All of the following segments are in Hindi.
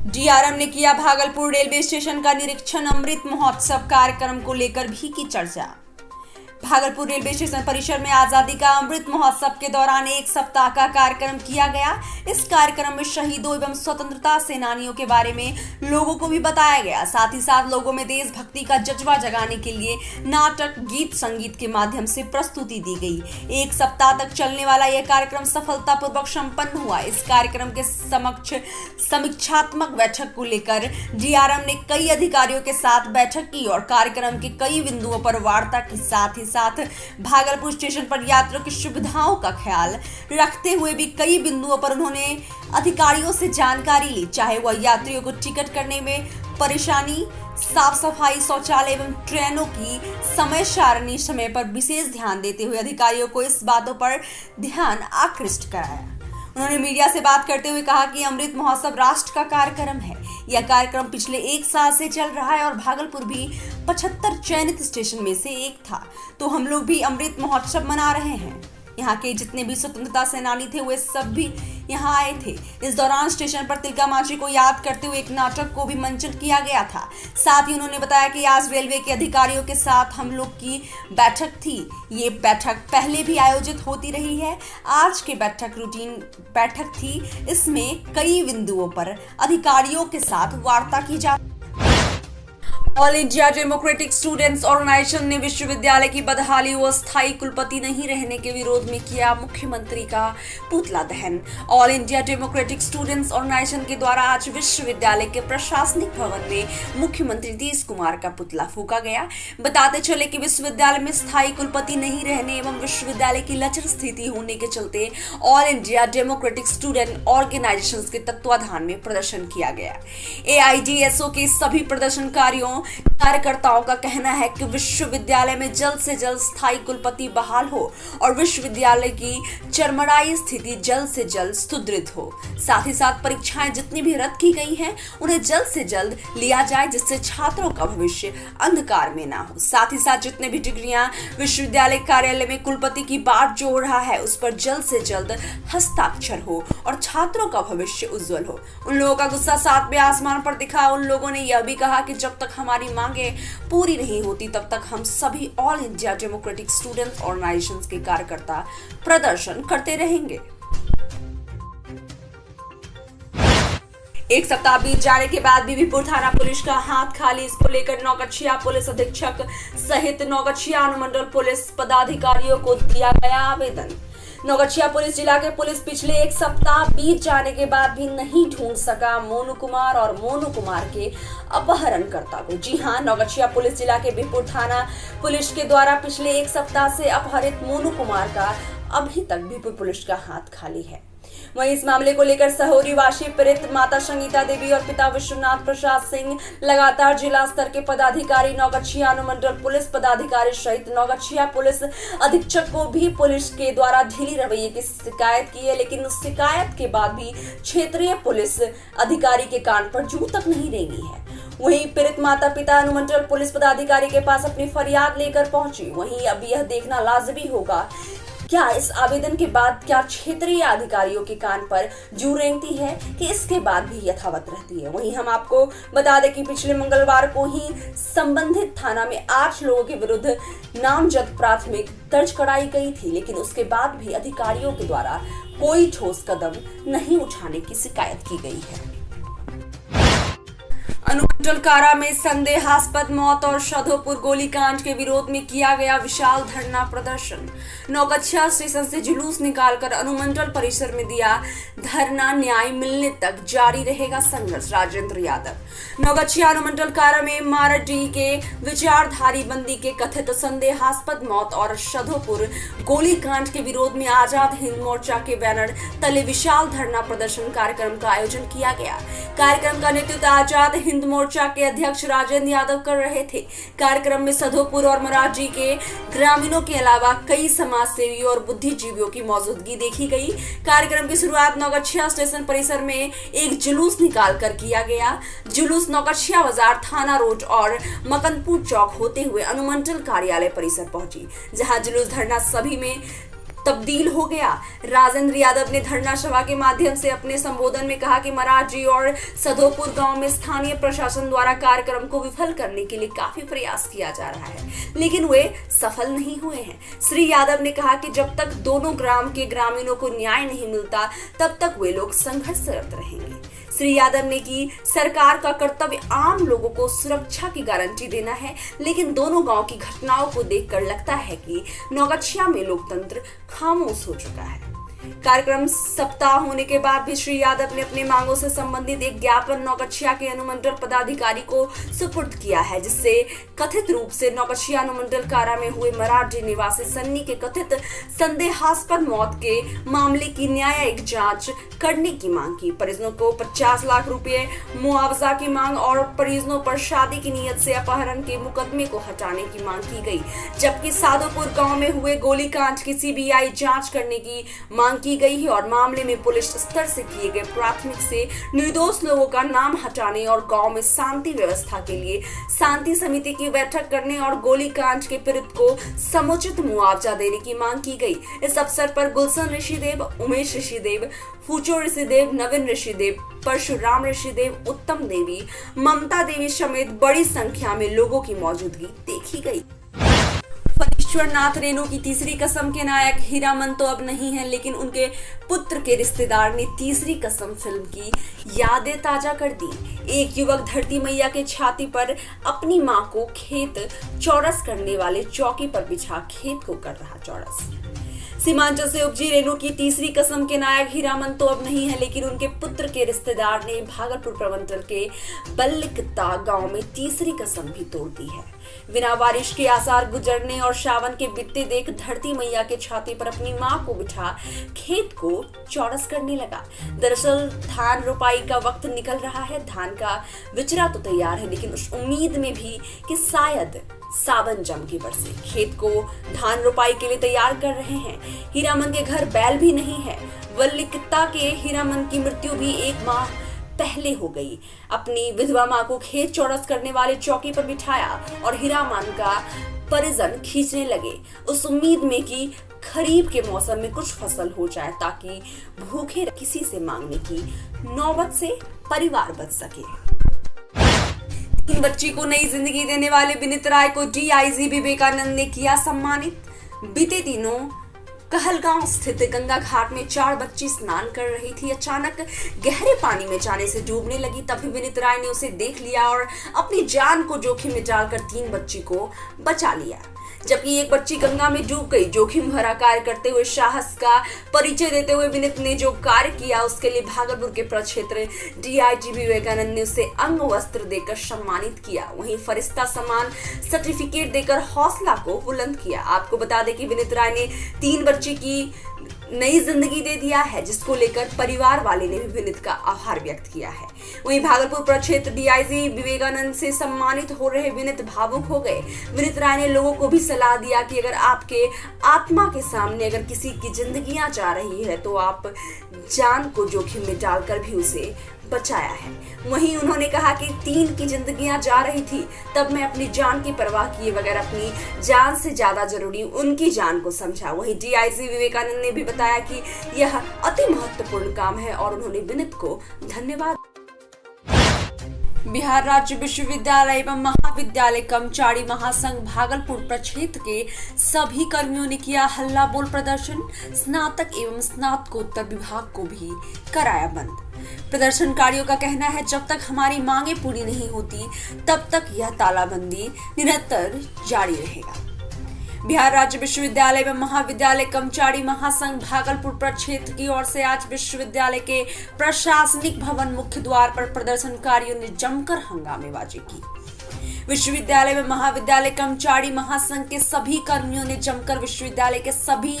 डीआरएम ने किया भागलपुर रेलवे स्टेशन का निरीक्षण। अमृत महोत्सव कार्यक्रम को लेकर भी की चर्चा। भागलपुर रेलवे स्टेशन परिसर में आजादी का अमृत महोत्सव के दौरान एक सप्ताह का कार्यक्रम किया गया। इस कार्यक्रम में शहीदों एवं स्वतंत्रता सेनानियों के बारे में लोगों को भी बताया गया। साथ ही साथ लोगों में देशभक्ति का जज्बा जगाने के लिए नाटक, गीत, संगीत के माध्यम से प्रस्तुति दी गई। एक सप्ताह तक चलने वाला यह कार्यक्रम सफलतापूर्वक संपन्न हुआ। इस कार्यक्रम के समक्ष समीक्षात्मक बैठक को लेकर डीआरएम ने कई अधिकारियों के साथ बैठक की और कार्यक्रम के कई बिंदुओं पर वार्ता की। साथ भागलपुर स्टेशन पर यात्रियों की सुविधाओं का ख्याल रखते हुए भी कई बिंदुओं पर उन्होंने अधिकारियों से जानकारी ली, चाहे वह यात्रियों को टिकट करने में परेशानी, साफ सफाई, शौचालय एवं ट्रेनों की समय सारणी समय पर विशेष ध्यान देते हुए अधिकारियों को इस बातों पर ध्यान आकृष्ट कराया। उन्होंने मीडिया से बात करते हुए कहा कि अमृत महोत्सव राष्ट्र का कार्यक्रम है। यह कार्यक्रम पिछले 1 साल से चल रहा है और भागलपुर भी 75 चयनित स्टेशन में से एक था, तो हम लोग भी अमृत महोत्सव मना रहे हैं। यहाँ के जितने भी स्वतंत्रता सेनानी थे वे सब भी यहाँ आए थे। इस दौरान स्टेशन पर तिलका मांझी को याद करते हुए एक नाटक को भी मंचन किया गया था। साथ ही उन्होंने बताया कि आज रेलवे के अधिकारियों के साथ हम लोग की बैठक थी। ये बैठक पहले भी आयोजित होती रही है। आज की बैठक रूटीन बैठक थी। इसमें कई बिंदुओं पर अधिकारियों के साथ वार्ता की जा। All India Democratic Students Organisation ने विश्वविद्यालय की बदहाली व स्थायी कुलपति नहीं रहने के विरोध में किया मुख्यमंत्री का पुतला दहन। All India Democratic Students Organisation के द्वारा आज विश्वविद्यालय के प्रशासनिक भवन में मुख्यमंत्री नीतीश कुमार का पुतला फूंका गया। बताते चले कि विश्वविद्यालय में स्थायी कुलपति नहीं रहने एवं विश्वविद्यालय की लचर स्थिति होने के चलते All India Democratic Student Organisation के तत्वाधान में प्रदर्शन किया गया। एआईडीएसओ के सभी प्रदर्शनकारियों कार्यकर्ताओं का कहना है कि विश्वविद्यालय में जल्द से जल्द स्थायी कुलपति बहाल हो और विश्वविद्यालय की चरमराई स्थिति जल्द से जल्द सुदृढ़ हो। साथ ही साथ परीक्षाएं जितनी भी रद्द की गई हैं उन्हें जल्द से जल्द लिया जाए, जिससे छात्रों का भविष्य अंधकार में ना हो। साथ ही साथ जितने भी डिग्रियां विश्वविद्यालय कार्यालय में कुलपति की बाट जोड़ रहा है उस पर जल्द से जल्द हस्ताक्षर हो और छात्रों का भविष्य उज्जवल हो। उन लोगों का गुस्सा 7वें आसमान पर दिखा। उन लोगों ने यह भी कहा कि जब तक हमारी मांगे पूरी नहीं होती तब तक हम सभी all India Democratic students organisations के कार्यकर्ता प्रदर्शन करते रहेंगे। एक सप्ताह बीत जाने के बाद बीबीपुर थाना पुलिस का हाथ खाली। इसको लेकर नौगछिया पुलिस अधीक्षक सहित नौगछिया अनुमंडल पुलिस पदाधिकारियों को दिया गया आवेदन। नौगछिया पुलिस जिला के पुलिस पिछले 1 सप्ताह बीत जाने के बाद भी नहीं ढूंढ सका मोनू कुमार और मोनू कुमार के अपहरणकर्ता को। जी हां, नौगछिया पुलिस जिला के बीबीपुर थाना पुलिस के द्वारा पिछले 1 सप्ताह से अपहरित मोनू कुमार का अभी तक बीबीपुर पुलिस का हाथ खाली है। वहीं इस मामले को लेकर सहोरी वासी पीड़ित माता संगीता देवी और पिता विश्वनाथ प्रसाद सिंह लगातार जिला स्तर के पदाधिकारी, नौगछिया अनुमंडल पुलिस पदाधिकारी सहित नौगछिया पुलिस अधीक्षक को भी पुलिस के द्वारा ढीली रवैये की शिकायत की है, लेकिन उस शिकायत के बाद भी क्षेत्रीय पुलिस अधिकारी के कान पर जू तक नहीं रेंगी है। वहीं पीड़ित माता पिता अनुमंडल पुलिस पदाधिकारी के पास अपनी फरियाद लेकर पहुंची। वहीं अब यह देखना लाजमी होगा क्या इस आवेदन के बाद क्या क्षेत्रीय अधिकारियों के कान पर जू रेंगती है कि इसके बाद भी यथावत रहती है। वहीं हम आपको बता दें कि पिछले मंगलवार को ही संबंधित थाना में 8 लोगों के विरुद्ध नामजद प्राथमिक दर्ज कराई गई थी, लेकिन उसके बाद भी अधिकारियों के द्वारा कोई ठोस कदम नहीं उठाने की शिकायत की गई है। अनुमंडल कारा में संदेहास्पद मौत और शधोपुर गोलीकांड के विरोध में किया गया विशाल धरना प्रदर्शन। नौगछिया स्टेशन से जुलूस निकालकर अनुमंडल परिसर में दिया धरना। न्याय मिलने तक जारी रहेगा संघर्ष। राजेंद्र यादव। नौगछिया अनुमंडल कारा में मारडी के विचारधारी बंदी के कथित संदेहास्पद मौत और शधोपुर गोलीकांड के विरोध में आजाद हिंद मोर्चा के बैनर तले विशाल धरना प्रदर्शन कार्यक्रम का आयोजन किया गया। कार्यक्रम का नेतृत्व आजाद हिंद मोर्चा के अध्यक्ष राजेंद्र यादव कर रहे थे। कार्यक्रम में सधोपुर और मराठी के ग्रामीणों के अलावा कई समाज सेवी और बुद्धिजीवियों की मौजूदगी देखी गई। कार्यक्रम की शुरुआत नौगछिया स्टेशन परिसर में एक जुलूस निकालकर किया गया। जुलूस नौगछिया बाजार, थाना रोड और मकनपुर चौक होते हुए अनुमंडल कार्यालय परिसर पहुंची, जहां जुलूस धरना सभी में तब्दील हो गया। राजेंद्र यादव ने धरना सभा के माध्यम से अपने संबोधन में कहा कि मरारजी और सधोपुर गांव में स्थानीय प्रशासन द्वारा कार्यक्रम को विफल करने के लिए काफी प्रयास किया जा रहा है, लेकिन वे सफल नहीं हुए हैं। श्री यादव ने कहा कि जब तक दोनों ग्राम के ग्रामीणों को न्याय नहीं मिलता तब तक वे लोग संघर्षरत रहेंगे। श्री यादव ने कि सरकार का कर्तव्य आम लोगों को सुरक्षा की गारंटी देना है, लेकिन दोनों गांव की घटनाओं को देखकर लगता है कि नौगछिया में लोकतंत्र खामोश हो चुका है। कार्यक्रम सप्ताह होने के बाद भी श्री यादव ने अपनी मांगों से संबंधित एक ज्ञापन नौगछिया के अनुमंडल पदाधिकारी को सुपुर्द किया है, जिससे कथित रूप से नौगछिया अनुमंडल कारा में हुए मरारजी निवासी सन्नी के कथित संदेहास्पद मौत के मामले की न्यायिक जांच करने की मांग की। परिजनों को 50 लाख रुपए मुआवजा की मांग और परिजनों पर शादी की नीयत से अपहरण के मुकदमे को हटाने की मांग की गई, जबकि साधोपुर गांव में हुए गोलीकांड की सीबीआई जांच करने की मांग की गई है और मामले में पुलिस स्तर से किए गए प्राथमिक से निर्दोष लोगों का नाम हटाने और गांव में शांति व्यवस्था के लिए शांति समिति की बैठक करने और गोलीकांड के पीड़ित को समुचित मुआवजा देने की मांग की गई। इस अवसर पर गुलशन ऋषिदेव, उमेश ऋषिदेव, फूचो ऋषिदेव, नवीन ऋषिदेव, परशुराम ऋषिदेव, उत्तम देवी, ममता देवी समेत बड़ी संख्या में लोगों की मौजूदगी देखी गई। फणीश्वरनाथ रेणु की तीसरी कसम के नायक हीरामन तो अब नहीं है, लेकिन उनके पुत्र के रिश्तेदार ने तीसरी कसम फिल्म की यादें ताजा कर दी। एक युवक धरती मैया के छाती पर अपनी मां को खेत चौरस करने वाले चौकी पर बिछा खेत को कर रहा चौरस। सीमांचल से उपजी रेणु की तीसरी कसम के नायक हीरामन तो अब नहीं है, लेकिन उनके पुत्र के रिश्तेदार ने भागलपुर प्रमंडल के बल्लिकता गांव में तीसरी कसम भी तोड़ दी है। बिना बारिश के आसार गुजरने और सावन के बीतते देख धरती मैया के छाती पर अपनी मां को बिठा खेत को चौरस करने लगा। दरअसल धान रोपाई का वक्त निकल रहा है, धान का बिचरा तो तैयार है, लेकिन उस उम्मीद में भी कि शायद सावन जम के बरसे। खेत को धान रोपाई के लिए तैयार कर रहे हैं। हीरामन के घर बैल भी नहीं है। वल्लिकता के हीरामन की मृत्यु भी 1 माह पहले हो गई। अपनी विधवा मां को खेत चौरस करने वाले चौकी पर बिठाया और हीरामन का परिजन खींचने लगे, उस उम्मीद में कि खरीफ के मौसम में कुछ फसल हो जाए ताकि भूखे किसी से मांगने की नौबत से परिवार बच सके। 3 बच्ची को नई जिंदगी देने वाले विनीत राय को डीआईजी विवेकानंद ने किया सम्मानित। बीते दिनों कहलगांव स्थित गंगा घाट में 4 बच्ची स्नान कर रही थी। अचानक गहरे पानी में जाने से डूबने लगी, तभी विनीत राय ने उसे देख लिया और अपनी जान को जोखिम में डालकर 3 बच्ची को बचा लिया, जबकि एक बच्ची गंगा में डूब गई। जोखिम भरा कार्य करते हुए साहस का परिचय देते हुए विनीत ने जो कार्य किया उसके लिए भागलपुर के प्रक्षेत्र डीआईजी विवेकानंद ने उसे अंग वस्त्र देकर सम्मानित किया, वहीं फरिश्ता सम्मान सर्टिफिकेट देकर हौसला को बुलंद किया। आपको बता दें कि विनीत राय ने 3 बच्ची की नई जिंदगी दे दिया है, जिसको लेकर परिवार वाले ने भी विनीत का आभार व्यक्त किया है। वहीं भागलपुर प्रक्षेत्र डीआईजी विवेकानंद से सम्मानित हो रहे विनीत भावुक हो गए। विनीत राय ने लोगों को भी सलाह दिया कि अगर आपके आत्मा के सामने अगर किसी की जिंदगियां जा रही है तो आप जान को जोखिम में डालकर भी उसे बचाया है। वहीं उन्होंने कहा कि 3 की जिंदगियां जा रही थी, तब मैं अपनी जान की परवाह किए बगैर अपनी जान से ज्यादा जरूरी उनकी जान को समझा। वहीं डीआईजी विवेकानंद ने भी बताया कि यह अति महत्वपूर्ण काम है और उन्होंने विनीत को धन्यवाद। बिहार राज्य विश्वविद्यालय एवं महाविद्यालय कर्मचारी महासंघ भागलपुर प्रक्षेत्र के सभी कर्मियों ने किया हल्ला बोल प्रदर्शन। स्नातक एवं स्नातकोत्तर विभाग को भी कराया बंद। प्रदर्शनकारियों का कहना है जब तक हमारी मांगे पूरी नहीं होती तब तक यह तालाबंदी निरंतर जारी रहेगा। बिहार राज्य विश्वविद्यालय एवं महाविद्यालय कर्मचारी महासंघ भागलपुर प्रक्षेत्र की ओर से आज विश्वविद्यालय के प्रशासनिक भवन मुख्य द्वार पर प्रदर्शनकारियों ने जमकर हंगामेबाजी की। विश्वविद्यालय में महाविद्यालय कर्मचारी महासंघ के सभी कर्मियों ने जमकर विश्वविद्यालय के सभी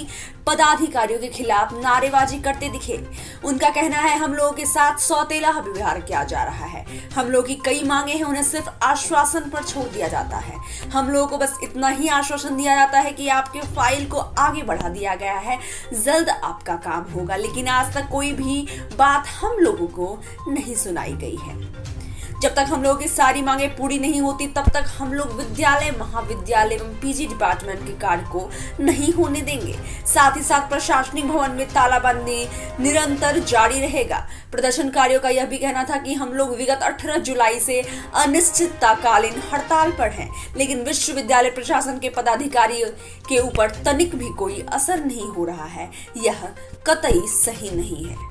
पदाधिकारियों के खिलाफ नारेबाजी करते दिखे। उनका कहना है हम लोगों के साथ सौतेला व्यवहार किया जा रहा है। हम लोगों की कई मांगे हैं, उन्हें सिर्फ आश्वासन पर छोड़ दिया जाता है। हम लोगों को बस इतना ही आश्वासन दिया जाता है कि आपके फाइल को आगे बढ़ा दिया गया है, जल्द आपका काम होगा, लेकिन आज तक कोई भी बात हम लोगों को नहीं सुनाई गई है। जब तक हम लोगों की सारी मांगे पूरी नहीं होती तब तक हम लोग विद्यालय, महाविद्यालय एवं पीजी डिपार्टमेंट के कार्य को नहीं होने देंगे। साथ ही ही साथ प्रशासनिक भवन में तालाबंदी निरंतर जारी रहेगा। प्रदर्शनकारियों का यह भी कहना था कि हम लोग विगत 18 जुलाई से अनिश्चितकालीन हड़ताल पर हैं, लेकिन विश्वविद्यालय प्रशासन के पदाधिकारियों के ऊपर तनिक भी कोई असर नहीं हो रहा है। यह कतई सही नहीं है।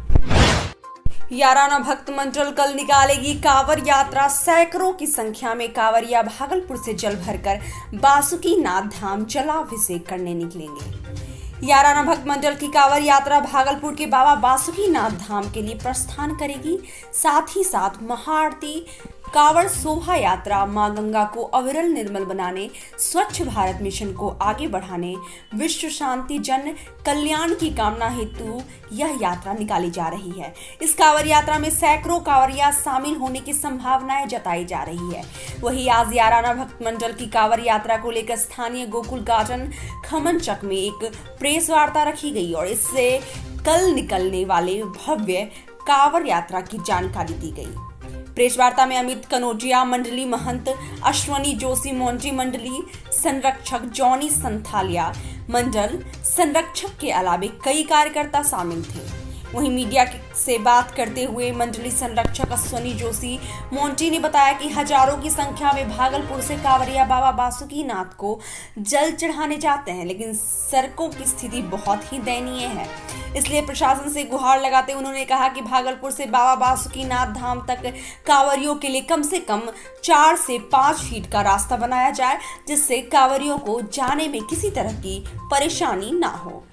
याराना भक्त मंडल कल निकालेगी कांवड़ यात्रा। सैकड़ों की संख्या में कांवरिया भागलपुर से जल भरकर बासुकीनाथ धाम जलाभिषेक करने निकलेंगे। याराना भक्त मंडल की कांवड़ यात्रा भागलपुर के बाबा बासुकीनाथ धाम के लिए प्रस्थान करेगी। साथ ही साथ महाआरती, कांवड़ शोभा यात्रा, मां गंगा को अविरल निर्मल बनाने, स्वच्छ भारत मिशन को आगे बढ़ाने, विश्व शांति, जन कल्याण की कामना हेतु यह यात्रा निकाली जा रही है। इस कांवड़ यात्रा में सैकड़ों कांवरिया शामिल होने की संभावनाएं जताई जा रही है। वहीं आज याराना भक्त मंडल की कांवड़ यात्रा को लेकर स्थानीय गोकुल गार्डन खमनचक में एक प्रेस वार्ता रखी गई और इससे कल निकलने वाले भव्य कांवड़ यात्रा की जानकारी दी गई। प्रेस वार्ता में अमित कनौजिया, मंडली महंत अश्वनी जोशी, मोंटी मंडली संरक्षक जॉनी संथालिया, मंडल संरक्षक के अलावे कई कार्यकर्ता शामिल थे। वहीं मीडिया से बात करते हुए मंडली संरक्षक अश्वनी जोशी मोंटी ने बताया कि हजारों की संख्या में भागलपुर से कांवरिया बाबा बासुकीनाथ को जल चढ़ाने जाते हैं, लेकिन सड़कों की स्थिति बहुत ही दयनीय है। इसलिए प्रशासन से गुहार लगाते उन्होंने कहा कि भागलपुर से बाबा बासुकीनाथ धाम तक कांवरियों के लिए कम से कम 4 से 5 फीट का रास्ता बनाया जाए, जिससे कांवरियों को जाने में किसी तरह की परेशानी ना हो।